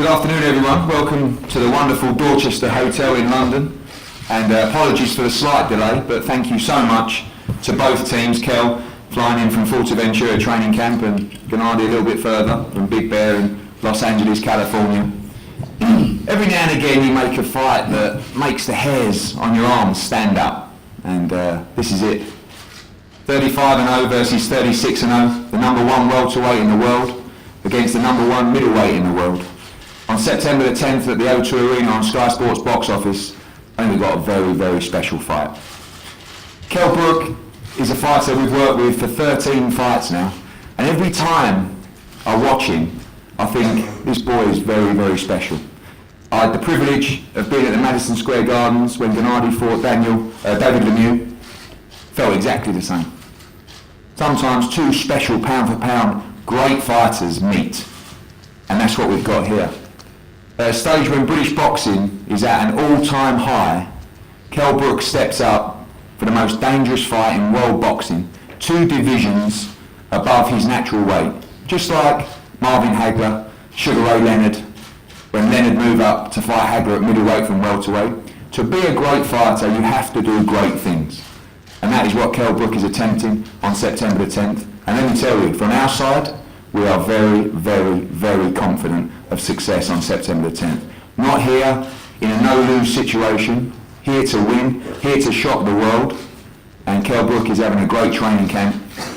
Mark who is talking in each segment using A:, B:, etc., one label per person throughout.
A: Good afternoon, everyone. Welcome to the wonderful Dorchester Hotel in London. And apologies for the slight delay, but thank you so much to both teams. Kell flying in from Fuerteventura training camp, and Glennady a little bit further from Big Bear in Los Angeles, California. Every now and again you make a fight that makes the hairs on your arms stand up, and this is it. 35-0 versus 36-0, the number one welterweight in the world against the number one middleweight in the world. On September the 10th at the O2 Arena on Sky Sports box office, I think we've got a very, very special fight. Kell Brook is a fighter we've worked with for 13 fights now, and every time I watch him, I think this boy is very, very special. I had the privilege of being at the Madison Square Gardens when Glennady fought David Lemieux. Felt exactly the same. Sometimes two special pound-for-pound great fighters meet, and that's what we've got here. At a stage when British boxing is at an all-time high, Kell Brook steps up for the most dangerous fight in world boxing, 2 divisions above his natural weight. Just like Marvin Hagler, Sugar Ray Leonard, when Leonard moved up to fight Hagler at middleweight from welterweight. To be a great fighter, you have to do great things. And that is what Kell Brook is attempting on September the 10th. And let me tell you, from our side, we are very, very, very confident of success on September the 10th. Not here in a no-lose situation, here to win, here to shock the world. And Kell Brook is having a great training camp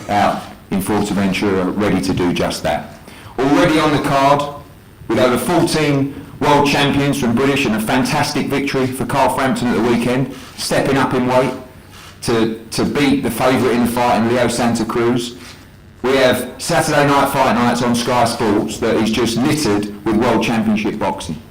A: out in Fuerteventura, ready to do just that. Already on the card, with over 14 world champions from British and a fantastic victory for Carl Frampton at the weekend, stepping up in weight to beat the favourite in the fight in Leo Santa Cruz. We have Saturday night fight nights on Sky Sports that is just littered with World Championship boxing.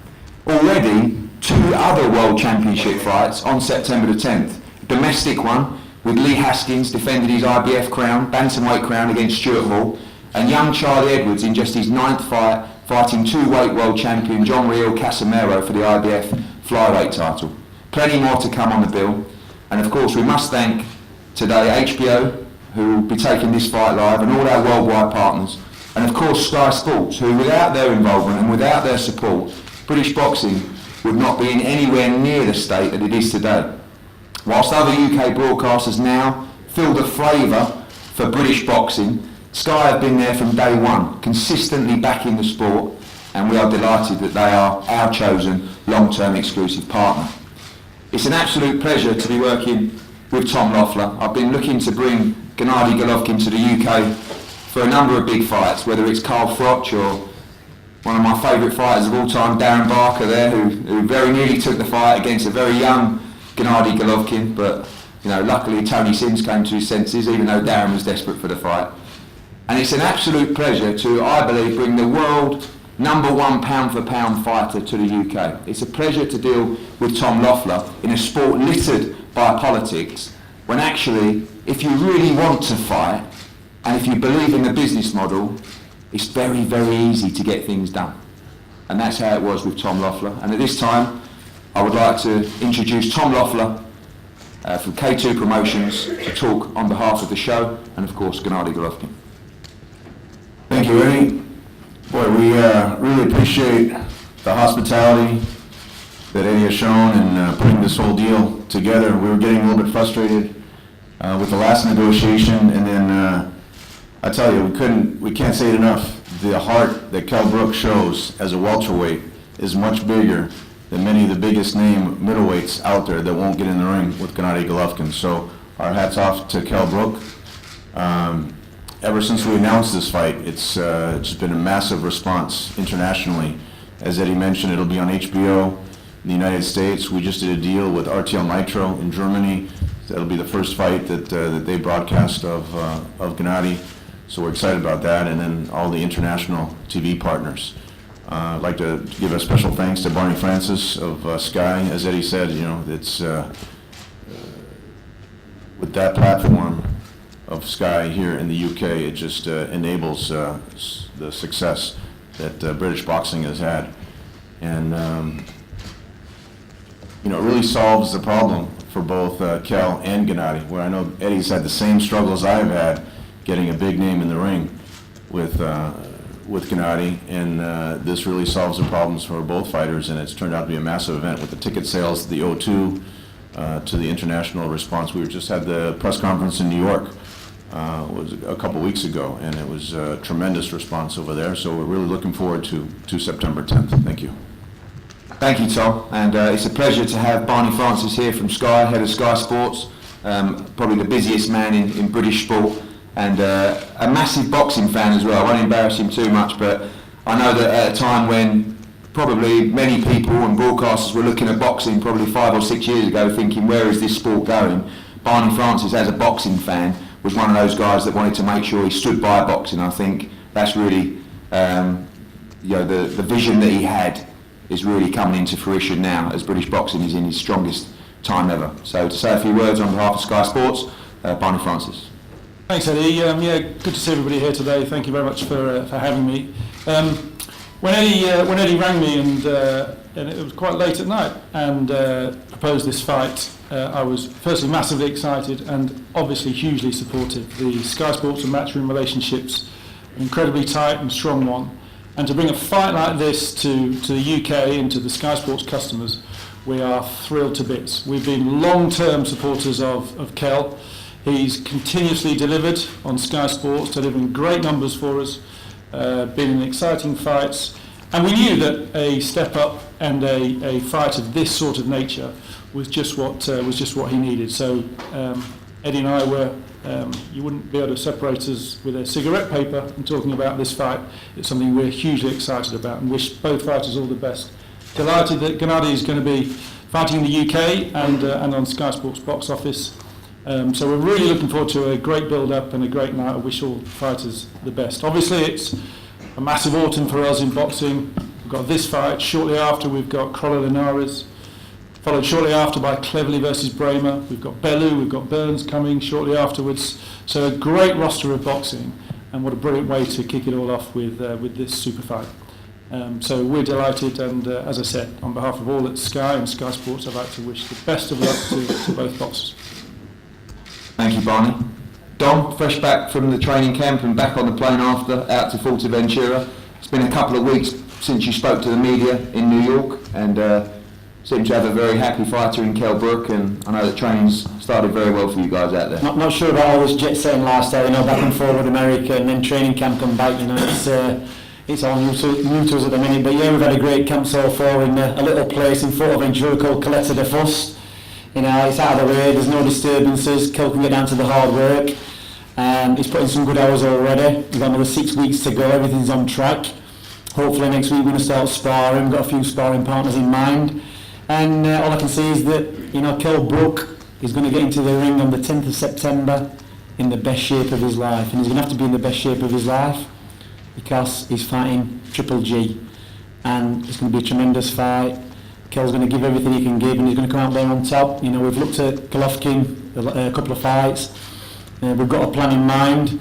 A: Already 2 other World Championship fights on September the 10th. Domestic one with Lee Haskins defended his IBF crown, bantamweight crown against Stuart Hall, and young Charlie Edwards in just his 9th fight fighting 2-weight world champion John Riel Casimero for the IBF flyweight title. Plenty more to come on the bill, and of course we must thank today HBO, who will be taking this fight live, and all our worldwide partners, and of course Sky Sports, who without their involvement and without their support, British boxing would not be in anywhere near the state that it is today. Whilst other UK broadcasters now feel the flavour for British boxing, Sky have been there from day one, consistently backing the sport, and we are delighted that they are our chosen long-term exclusive partner. It's an absolute pleasure to be working with Tom Loeffler. I've been looking to bring Glennady Golovkin to the UK for a number of big fights, whether it's Carl Froch or one of my favourite fighters of all time, Darren Barker there, who very nearly took the fight against a very young Glennady Golovkin, but luckily Tony Sims came to his senses, even though Darren was desperate for the fight. And it's an absolute pleasure to, I believe, bring the world number one pound-for-pound fighter to the UK. It's a pleasure to deal with Tom Loeffler in a sport littered by politics, when actually, if you really want to fight, and if you believe in the business model, it's very, very easy to get things done. And that's how it was with Tom Loeffler. And at this time, I would like to introduce Tom Loeffler from K2 Promotions to talk on behalf of the show, and of course, Glennady Golovkin.
B: Thank you, Eddie. Boy, we really appreciate the hospitality that Eddie has shown in putting this whole deal together. We were getting a little bit frustrated with the last negotiation, and then I tell you, we can't say it enough. The heart that Kell Brook shows as a welterweight is much bigger than many of the biggest name middleweights out there that won't get in the ring with Glennady Golovkin. So our hats off to Kell Brook. Ever since we announced this fight, it's just been a massive response internationally. As Eddie mentioned, it'll be on HBO in the United States. We just did a deal with RTL Nitro in Germany. That'll be the first fight that they broadcast of Glennady. So we're excited about that, and then all the international TV partners. I'd like to give a special thanks to Barney Francis of Sky. As Eddie said, it's with that platform of Sky here in the UK, it just enables the success that British boxing has had. And it really solves the problem for both Kell and Glennady, where I know Eddie's had the same struggles I've had getting a big name in the ring with with Glennady, and this really solves the problems for both fighters, and it's turned out to be a massive event with the ticket sales, the O2, to the international response. We just had the press conference in New York, was a couple weeks ago, and it was a tremendous response over there, so we're really looking forward to September 10th. Thank you.
A: Thank you, Tom, and it's a pleasure to have Barney Francis here from Sky, head of Sky Sports, probably the busiest man in British sport, and a massive boxing fan as well. I won't embarrass him too much, but I know that at a time when probably many people and broadcasters were looking at boxing probably 5 or 6 years ago thinking, where is this sport going? Barney Francis, as a boxing fan, was one of those guys that wanted to make sure he stood by boxing. I think that's really, the vision that he had is really coming into fruition now as British boxing is in its strongest time ever. So to say a few words on behalf of Sky Sports, Barney Francis.
C: Thanks, Eddie. Good to see everybody here today. Thank you very much for having me. When Eddie rang me and it was quite late at night and proposed this fight, I was firstly massively excited and obviously hugely supportive. The Sky Sports and Matchroom relationships an incredibly tight and strong one, and to bring a fight like this to the UK and to the Sky Sports customers, we are thrilled to bits. We've been long-term supporters of Kell. He's continuously delivered on Sky Sports, delivering great numbers for us, been in exciting fights, and we knew that a step up and a fight of this sort of nature was just what he needed. So Eddie and I were, you wouldn't be able to separate us with a cigarette paper in talking about this fight. It's something we're hugely excited about and wish both fighters all the best. Delighted that Glennady is going to be fighting in the UK and on Sky Sports box office. So we're really looking forward to a great build-up and a great night. I wish all fighters the best. Obviously, it's a massive autumn for us in boxing. We've got this fight. Shortly after, we've got Crolla Linares, followed shortly after by Cleverly versus Bramer. We've got Bellew, we've got Burns coming shortly afterwards. So a great roster of boxing, and what a brilliant way to kick it all off with this super fight. So we're delighted, and as I said, on behalf of all at Sky and Sky Sports, I'd like to wish the best of luck to both boxers.
A: Thank you, Barney. Dom, fresh back from the training camp and back on the plane after, out to Fuerteventura. It's been a couple of weeks since you spoke to the media in New York, and seem to have a very happy fighter in Kell Brook, and I know that training's started very well for you guys out there.
D: Not sure about all this jet setting lifestyle, back and forward with America and then training camp come back, it's all new to us at the minute. But yeah, we've had a great camp so far in a little place in Fuerteventura called Caleta de Fust. It's out of the way, there's no disturbances, Kell can get down to the hard work. He's put in some good hours already. We've got another 6 weeks to go, everything's on track. Hopefully next week we're going to start sparring, we've got a few sparring partners in mind. And all I can say is that, Kell Brook is going to get into the ring on the 10th of September in the best shape of his life. And he's going to have to be in the best shape of his life because he's fighting Triple G. And it's going to be a tremendous fight. Kell's going to give everything he can give, and he's going to come out there on top. We've looked at Golovkin a couple of fights. We've got a plan in mind,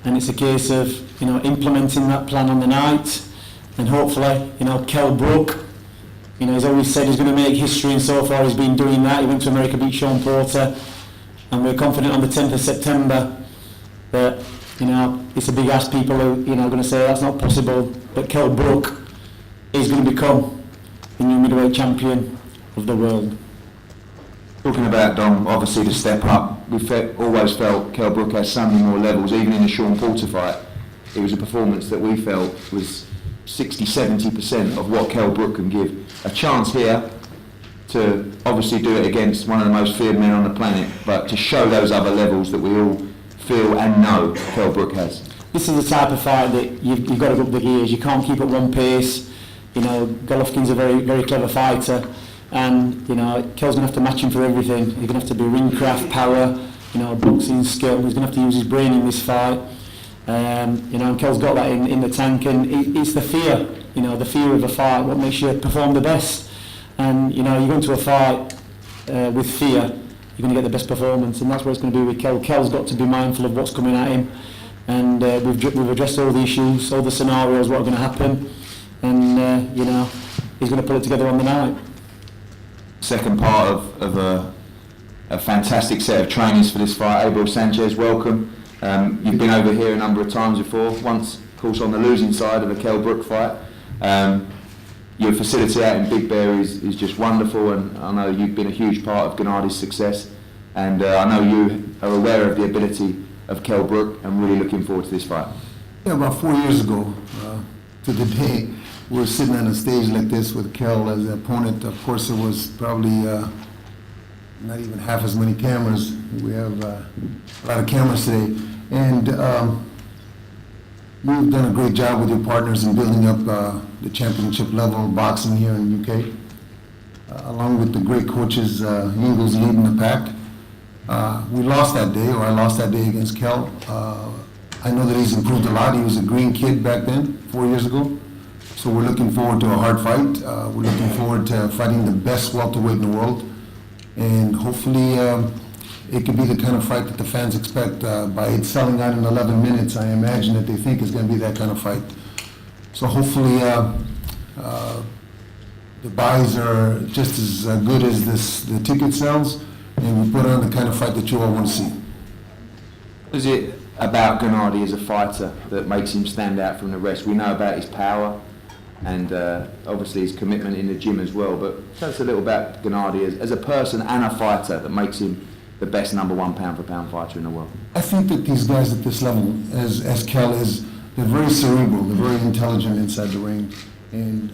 D: and it's a case of implementing that plan on the night. And hopefully, Kell Brook, he's always said he's going to make history, and so far he's been doing that. He went to America, beat Sean Porter, and we're confident on the 10th of September that it's a big ask. People are going to say that's not possible, but Kell Brook is going to become the new middleweight champion of the world.
A: Talking about Dom, obviously the step up, we've always felt Kell Brook has so many more levels. Even in the Sean Porter fight, it was a performance that we felt was 60-70% of what Kell Brook can give. A chance here to obviously do it against one of the most feared men on the planet, but to show those other levels that we all feel and know Kell Brook has.
D: This is the type of fight that you've got to go up the gears. You can't keep at one pace. Golovkin's a very, very clever fighter, and Kell's going to have to match him for everything. He's going to have to be ring craft, power, boxing skill. He's going to have to use his brain in this fight. And Kell's got that in the tank, and it's the fear, the fear of a fight, what makes you perform the best. And you go into a fight with fear, you're going to get the best performance, and that's what it's going to be with Kell. Kell's got to be mindful of what's coming at him, and we've addressed all the issues, all the scenarios, what are going to happen. And he's going to pull it together on the night.
A: Second part of a fantastic set of trainers for this fight. Abel Sanchez, welcome. You've been over here a number of times before. Once of course, on the losing side of a Kell Brook fight. Your facility out in Big Bear is just wonderful, and I know you've been a huge part of Glennady's success, and I know you are aware of the ability of Kell Brook and really looking forward to this fight.
E: Yeah, about 4 years ago, to the day, we were sitting on a stage like this with Kell as the opponent. Of course, there was probably not even half as many cameras. We have a lot of cameras today. And you've done a great job with your partners in building up the championship level boxing here in the UK. Along with the great coaches, Eagles leading the pack. We lost that day, or I lost that day against Kell. I know that he's improved a lot. He was a green kid back then, 4 years ago. So we're looking forward to a hard fight. We're looking forward to fighting the best welterweight in the world. And hopefully it could be the kind of fight that the fans expect. By it selling out in 11 minutes, I imagine that they think it's going to be that kind of fight. So hopefully the buys are just as good as the ticket sales, and we put on the kind of fight that you all want to see.
A: Is it about Glennady as a fighter that makes him stand out from the rest? We know about his power and obviously his commitment in the gym as well, but tell us a little about Glennady as a person and a fighter that makes him the best #1 pound-for-pound fighter in the world.
E: I think that these guys at this level, as Kell is, they're very cerebral, they're very intelligent inside the ring, and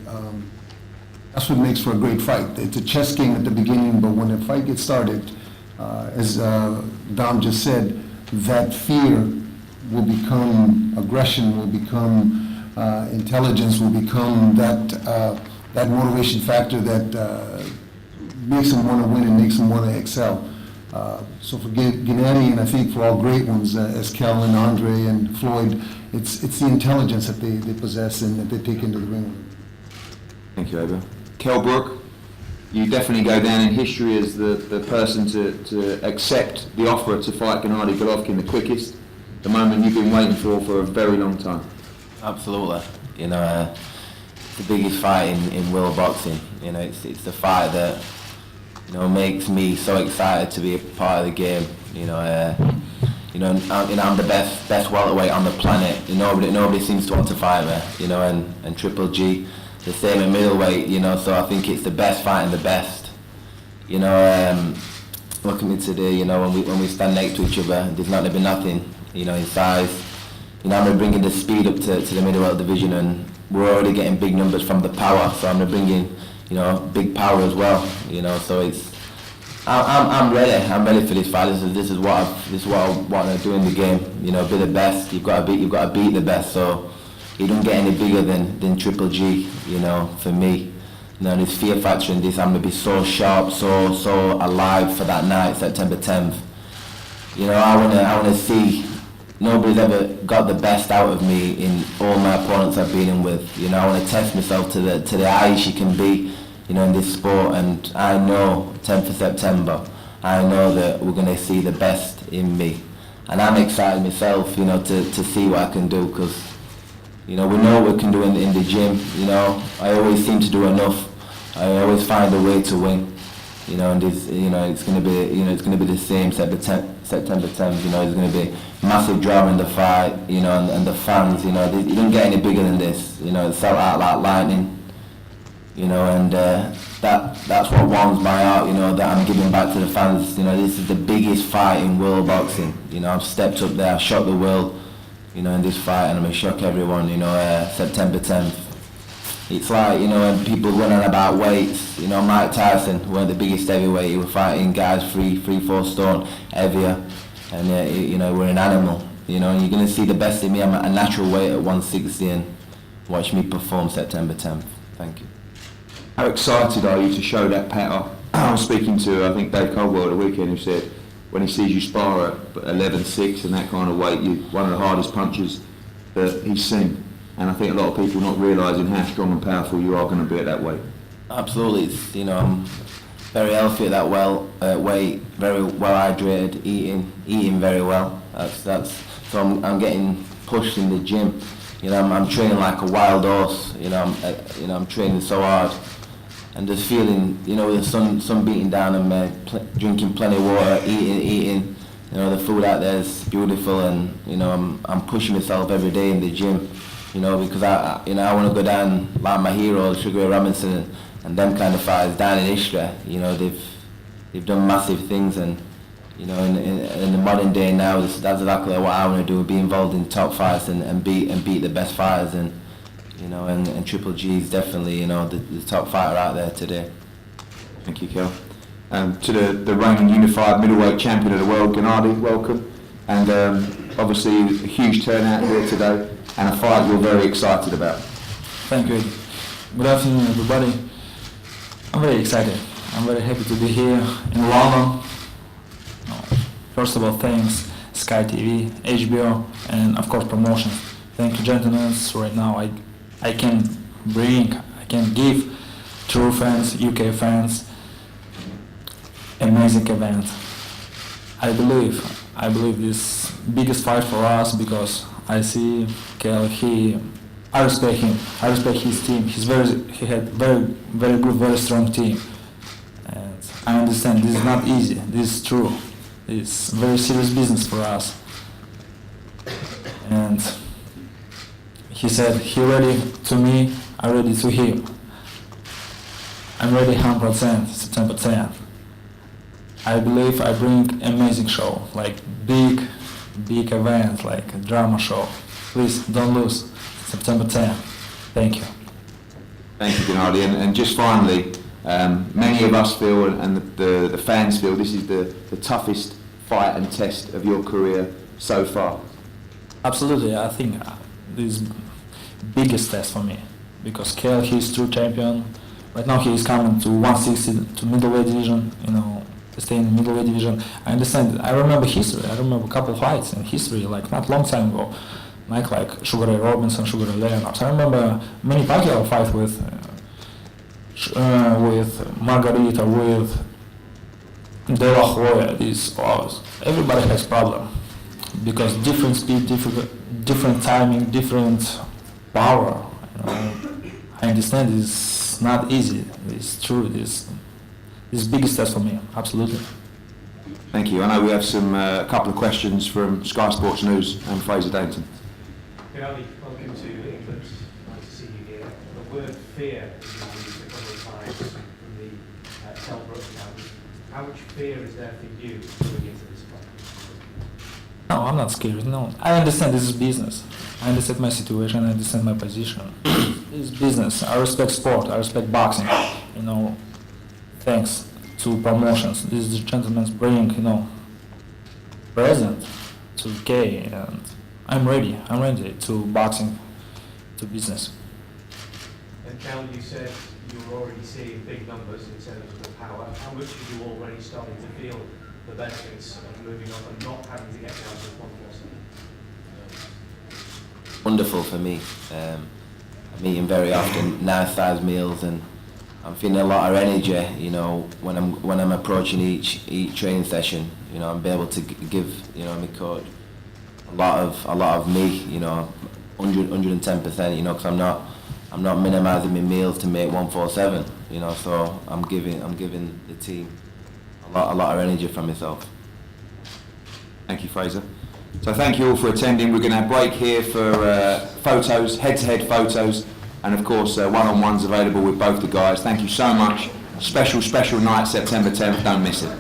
E: that's what makes for a great fight. It's a chess game at the beginning, but when the fight gets started, as Dom just said, that fear will become aggression, will become intelligence, will become that motivation factor that makes them want to win and makes them want to excel. So for Glennady, and I think for all great ones, as Kell and Andre and Floyd, it's the intelligence that they possess and that they take into the ring.
A: Thank you, Abel. Kell Brook, you definitely go down in history as the person to accept the offer to fight Glennady Golovkin the quickest, the moment you've been waiting for a very long time.
F: Absolutely. You know, it's the biggest fight in world boxing. You know, it's the fight that, you know, makes me so excited to be a part of the game. You know, I'm the best welterweight on the planet. Nobody seems to want to fight me. You know, and Triple G, the same in middleweight. You know, so I think it's the best fighting the best. You know, look at me today. You know, when we stand next to each other, there's not going to be nothing. You know, in size. You know, I'm bringing the speed up to the middleweight division, and we're already getting big numbers from the power. So I'm bringing, you know, big power as well. You know, so I'm ready. I'm ready for this fight. This is what I want to do in the game. You know, be the best. You've got to beat the best. So it don't get any bigger than Triple G. You know, for me. You know, this fear factor in this. I'm gonna be so sharp, so alive for that night, September 10th. You know, I wanna see. Nobody's ever got the best out of me in all my opponents I've been in with. You know, I want to test myself to the highest you can be, you know, in this sport. And I know 10th of September, I know that we're going to see the best in me. And I'm excited myself, you know, to see what I can do, because, you know, we know what we can do in the gym. You know, I always seem to do enough. I always find a way to win. You know, and this, you know, it's going to be the same September 10th. You know, it's going to be massive drama in the fight. You know, and the fans. You know, you don't get any bigger than this. You know, it's sell out like lightning. You know, and that's what warms my heart. You know, that I'm giving back to the fans. You know, this is the biggest fight in world boxing. You know, I've stepped up there, I've shocked the world. You know, in this fight, and I'm going to shock everyone. You know, September 10th. It's like, you know, when people run on about weights, you know, Mike Tyson weren't the biggest heavyweight. He was fighting guys 3-4 stone heavier, and you know, we're an animal. You know, and you're going to see the best in me. I'm a natural weight at 160, and watch me perform September 10th. Thank you.
A: How excited are you to show that power? I was speaking to, I think, Dave Caldwell the weekend, who said when he sees you spar at 11.6 and that kind of weight, you're one of the hardest punchers that he's seen. And I think a lot of people not realising how strong and powerful you are going to be at that weight.
F: Absolutely. It's, you know, I'm very healthy at that weight, very well hydrated, eating very well. So I'm getting pushed in the gym. You know, I'm training like a wild horse. You know, I'm training so hard, and just feeling, you know, with the sun beating down on me, drinking plenty of water, eating. You know, the food out there is beautiful, and you know, I'm pushing myself every day in the gym. you know, because I want to go down like my heroes, Sugar Ray Robinson and them kind of fighters down in history. You know, they've done massive things, and you know, in the modern day now, that's exactly what I want to do: be involved in top fights and beat the best fighters, and you know, and Triple G is definitely, you know, the top fighter out there today.
A: Thank you, Kell. To the reigning unified middleweight champion of the world, Glennady, welcome. And obviously a huge turnout here today, and a fight you're very excited about.
G: Thank you. Good afternoon, everybody. I'm very excited. I'm very happy to be here in London. First of all, thanks Sky TV, HBO, and of course promotions. Thank you, gentlemen. So right now I can give true fans, UK fans, amazing event. I believe this biggest fight for us, because I see Kell, I respect him, I respect his team. He had very good, very strong team. And I understand this is not easy, this is true. It's very serious business for us. And he said he ready to me, I ready to him. I'm ready 100%, September 10th. I believe I bring amazing show, like big event, like a drama show. Please don't lose, September 10th. Thank you.
A: Thank you, Glennady. And just finally, many of us feel, and the fans feel, this is the toughest fight and test of your career so far.
G: Absolutely, I think this is biggest test for me, because Kell, he's true champion. Right now he is coming to 160, to middleweight division, you know, stay in the middleweight division. I understand, I remember history, I remember a couple of fights in history, like not long time ago, like Sugar Ray Robinson, Sugar Ray Leonard. I remember many Pacquiao fights with Margarita, with De La Hoya. Everybody has problem, because different speed, different timing, different power. You know. I understand it's not easy. It's true. This biggest test for me. Absolutely.
A: Thank you. I know we have a couple of questions from Sky Sports News and Fraser Dainton.
H: Glennady, welcome to England. Nice to see you here. The word fear is used a couple of times from the Kell Brook account. How much fear is there for you going into this fight?
G: No, I'm not scared. No, I understand this is business. I understand my situation. I understand my position. This is business. I respect sport. I respect boxing. You know, thanks to promotions, these gentlemen bring, you know, present to K, and I'm ready to boxing, to business.
H: And Kell, you said you were already seeing big numbers in terms of the power. How much are you already starting to feel the benefits of moving on and not having to get down to 147?
F: Wonderful for me. I'm eating very often, nice sized meals, and I'm feeling a lot of energy, you know, when I'm approaching each training session. You know, I'm able to give, you know, my coach a lot of me, you know, 110%, you know, because I'm not minimizing my meals to make 147, you know, so I'm giving the team a lot of energy from myself.
A: Thank you, Fraser. So thank you all for attending. We're going to have a break here for photos, head-to-head photos, and of course one-on-ones available with both the guys. Thank you so much. Special night, September 10th. Don't miss it.